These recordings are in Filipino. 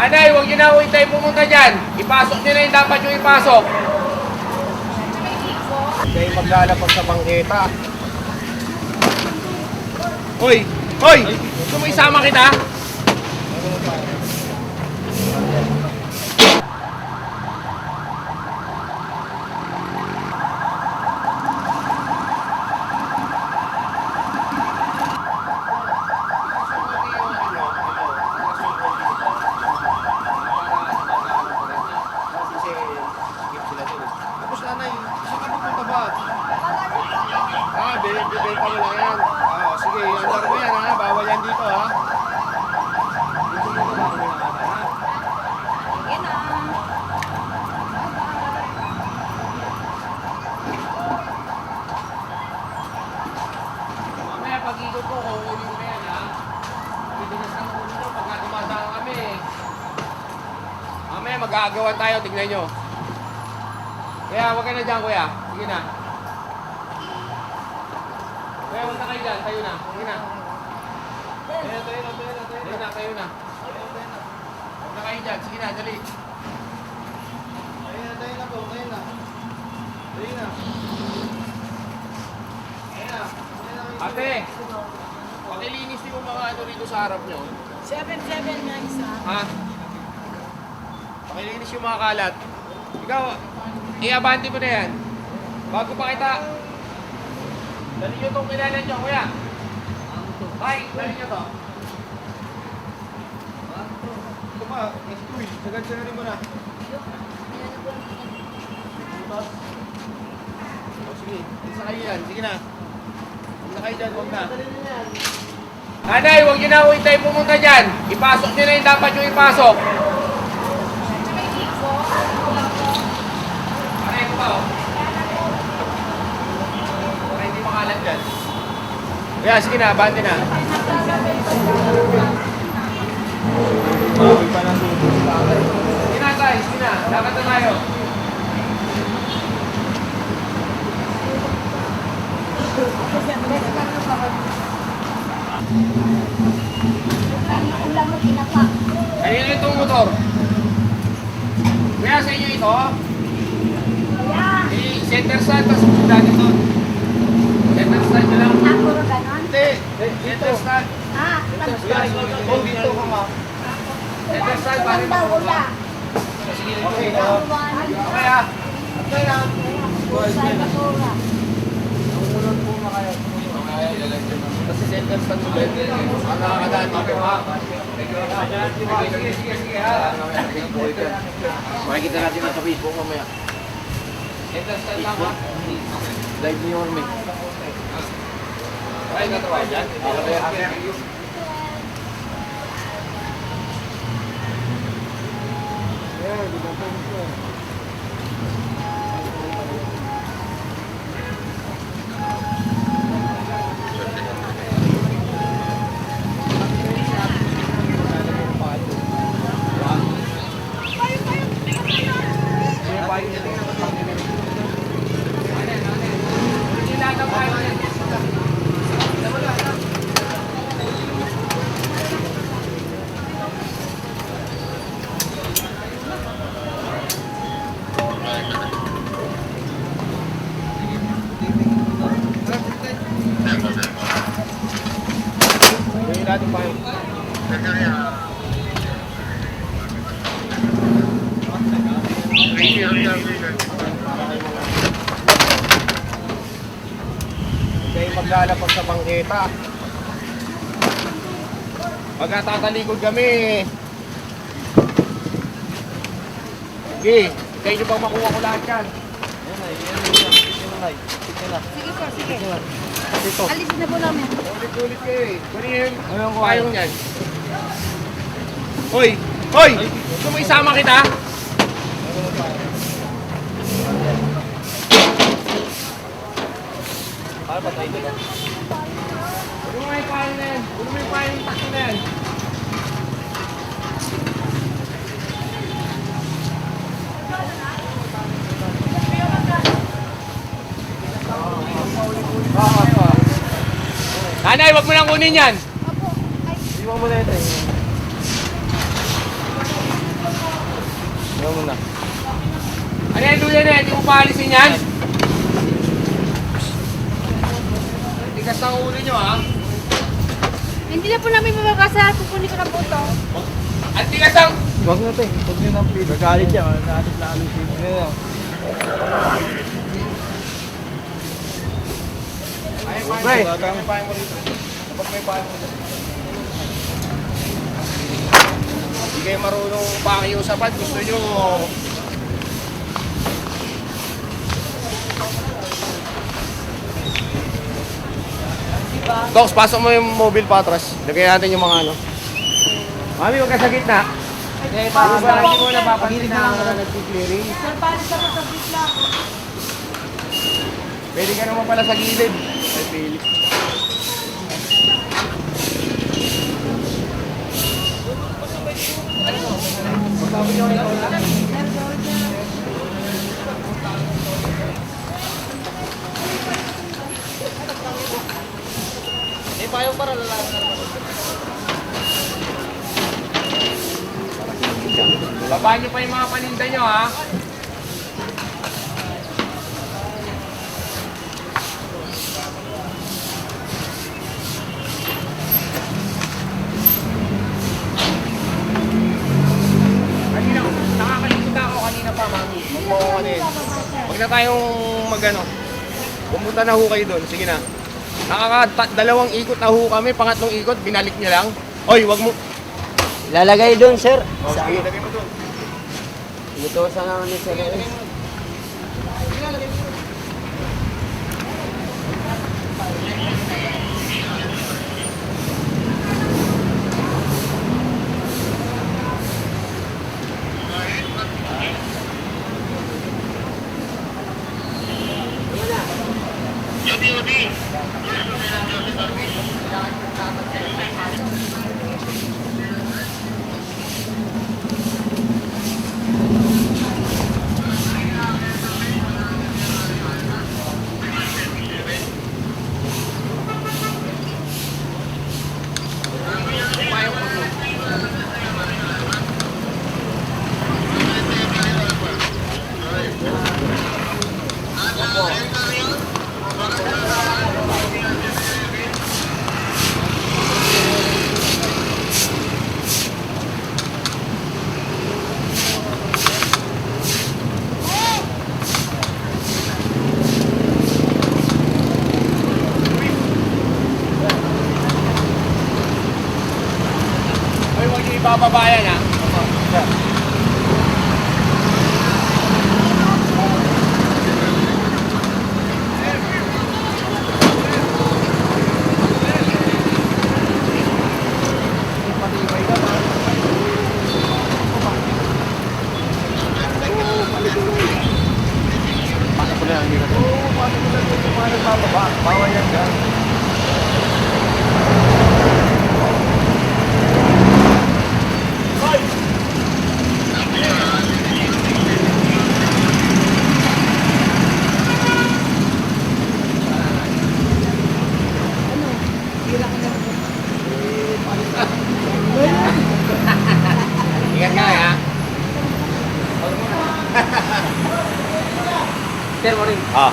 Nanay, huwag niyo na tayo pumunta dyan. Ipasok niyo na yung dapat yung ipasok. Kayo maglalapag sa bangketa. Hoy! Hoy! Gusto mo isama kita? Tapos nanay, saan ka pupunta ba? Bibenta mo lang yan. Sige, andar mo yan ha. Bawal yan dito ha. Dito mo ba kami nakata ha? Sige na. Mamaya pag-ikot ko, kukunin ko na yan ha. Bibigas ng ulo nyo pagka dumadaan kami. Mamaya mag-aagawan tayo, tignan nyo. Kaya huwag ka na dyan kuya. Sige na. Kuya, huwag na kayo dyan. Tayo na. Sige na. Tayo na. Huwag na kayo dyan. Sige na, dali. Tayo na po. Tayo na. Ate, pakilinis yung mga ano rito sa harap nyo. 7-7 na isa. Ha? Pakilinis yung mga kalat. Ikaw, i-abante mo na yan. Bago pa kita. Dali nyo itong kilala nyo, kuya. Tay, dali nyo to. Ito pa, uy, sagad-sagarin mo na. Sige, isa kayo yan. Sige na. Isa kayo dyan, huwag na. Nanay, huwag nyo na tayo pumunta dyan. Ipasok nyo na yung dapat yung ipasok. Pareho ba o? Para hindi makalat dyan. Kaya, sige na, abante na. Sige na, tay, sige na. Dapat na tayo. Kanino itong motor? Kaya sa inyo ito? Center stand, tapos dati ito. Center stand nyo lang. Hindi, center stand. Oh, dito ka ma. Center stand, pari makuha. Okay na. Okay ah. Okay na. Umulon po na kayo. Kasi center stand mo din. Ang nakakadaan dito ha. Sige ha. Makikita natin sa Facebook mamaya. Center stand lang ha. Live niyo kami. Ay, natawa dyan. Kayo maglalapag sa bangketa. Pagka tatalikod kami. Sige, kayo nyo bang makuha ko lahat yan? Sige po, sige. Dito. Alisin na po namin. Ulit-ulit kayo eh. Kunin yung payong yan. Hoy! Hoy! Gusto mo isama kita? Para ba tayo dito? Kunin mo yung payong na yan. Kunin mo yung payong taksi na yan. Nanay, wag mo nang kunin yan. Opo. Ay, Iwan mo na ito. Ikaw muna. Ano yan, Luya na? Hindi mo paalisin yan? Tigas ang ulo nyo, ha? Hindi na po namin mababasa. Kukunin ko na po ito. Ang tigas ang... Huwag na tayo. Huwag nyo nang pili. Gagalit siya. Natin lalo siya. Pre, may pahay mo rito. Kapag may pahay mo rito. Hindi kayo marunong pakiusapan. Gusto nyo... Docs, pasok mo yung mobile patras. Lagay natin yung mga ano. Mami, huwag ka sa gitna. Hindi, Para ba hindi mo napapansin na nag-clearing? Sir, paano sa kasabit lang? Pwede ka naman pala sa gilid. Ay, Philip. May payong para lalaki. Babaan nyo pa yung mga paninda nyo, ha? Kanina, nakakalimutan ako kanina pa, mami. Huwag na tayong magano. Pumunta na ho kayo doon. Sige na. Dalawang ikot na ho kami. Pangatlong ikot, binalik nyo lang. Oy, wag mo. Lalagay doon, sir. Oh, sige, lagay mo doon. Ito sa naman ni sir. Ay, huwag niyo ibababayan, ha? Bawal yan dyan. Ingat ka, ha? Sir, morning. Ah.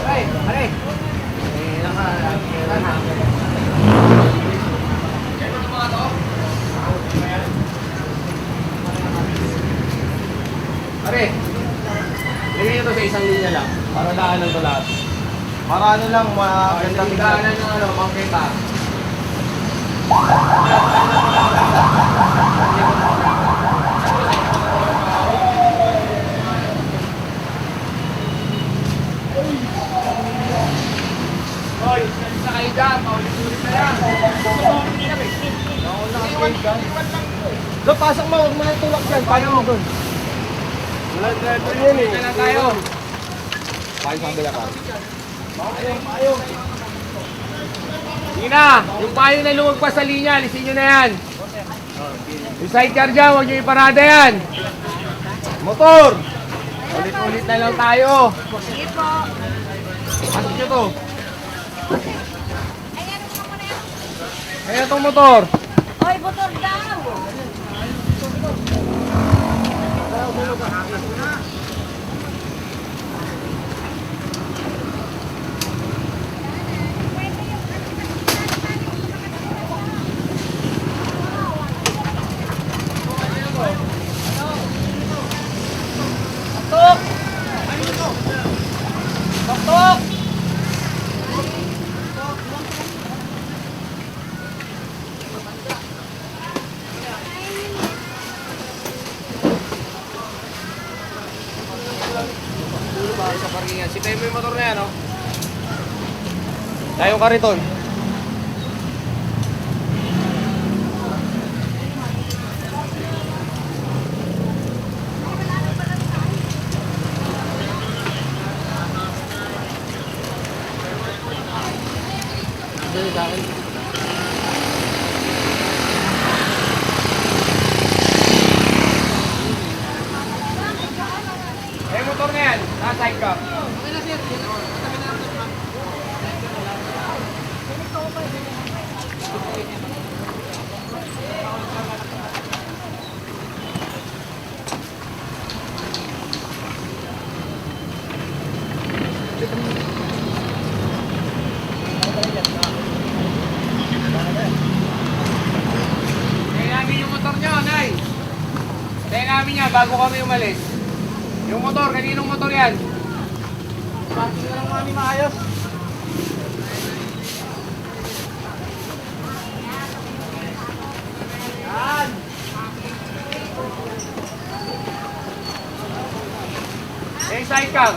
Ay, pare. Pare, lagyan nyo to sa isang linya lang. Para daanan to lahat. Para ano lang, magandang Daanan ng ano, mangkita. Hoy, sa kayo dyan, paulit-ulit na yan. Doon, pasok mo, huwag mo na tulak dyan. Paano mo doon? Wala driver yan eh. Dito na tayo. Paano sa kabila ka? Sige na, yung payo na lumagpas sa linya, alisin nyo na yan. Yung sidecar dyan, huwag nyo iparada yan. Motor! Ulit-ulit na lang tayo. Sige po. Pasok nyo to. Kaya itong motor. Oy, motor daw. Tok! Tok! Sa parkingan. Sitayin mo yung motor na yan, no? Tayong kariton. Dito sa akin. Eh, motor na yan. Nasa ka. Okay na, sir. Tingnan namin yung motor nyo, Nay. Tingnan namin yan bago kami umalis. Yung motor, kaninong motor yan? Parking na lang kami maayos. Yan! Eh, sidecar.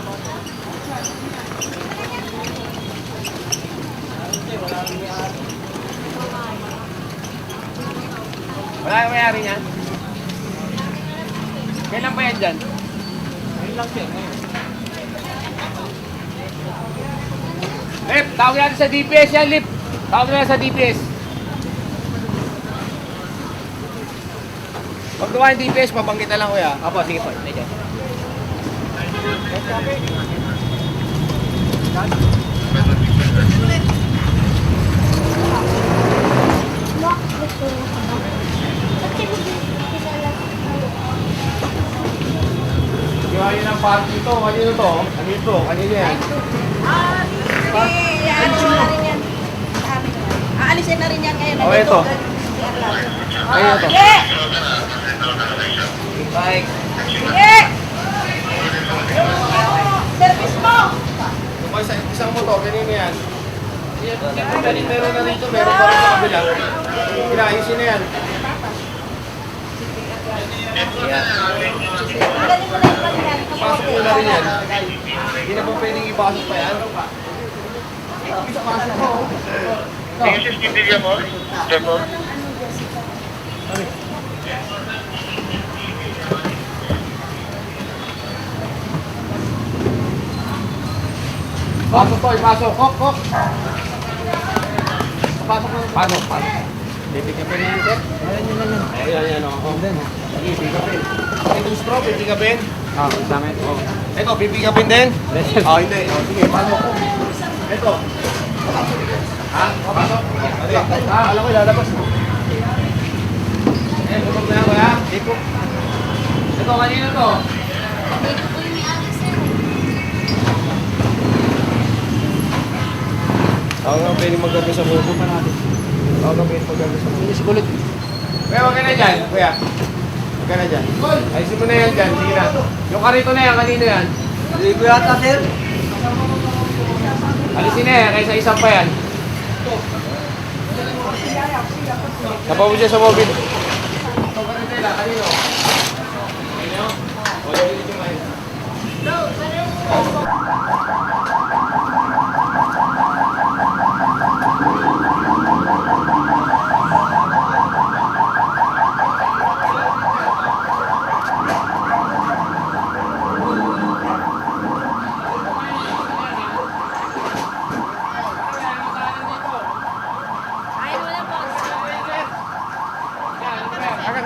Wala yung mayari niyan? Kailan ba yan dyan? Ngayon lang siya, ngayon. Lip, tawag natin sa DPS yan, Lip. Tawag natin sa DPS. Pag gawa yung DPS, mabangkita lang kuya. Apo, sige po. Medyo. Kaya yun ang party ito. Kanino to? Kanino to? Kanino yan? Aalisin na rin yan ngayon. Oh, ito. Kanino to? Sige! Bye. Sige! Service mo! Kung isang motor, kanino yan? Meron na rito, meron pa rin sa kabila. Pinaayusin na yan. Magaling mo na yung pagyan. Pasok mo na rin yan. Hindi na po pwedeng ipasok pa yan. Pasok mo. CCTV mo? Demo? Pasok to, ipasok. Kok, kok. Pasok na. Pasok, pasok. Bibigyan pa rin yan, sir. Ayan, yan, o. Sige, bibigyan. Itong straw, bibigyan. Tama ito. Ito, bibigyan din? Hindi. Sige, pasok. Ito. Ha? Pasok. Alam ko, lalabas. Bumag na ako, ha? Ito, kanina to. Ako nga pwede maggabi sa buko pa natin. Ako nga pwede maggabi sa buko. Hindi si Kulit. Kuya, wag ka na dyan. Kuya. Wag ka na dyan. Ayusin mo na yan dyan. Sige na. Yung karito na yan, kanino yan? Hindi ko yata, sir. Alisin na yan, kaysa isang pa yan. Tapaw mo siya sa mobil. Ito karito nila, kanino? Kanino? Wala ulit yung ayos.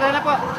Tara na po.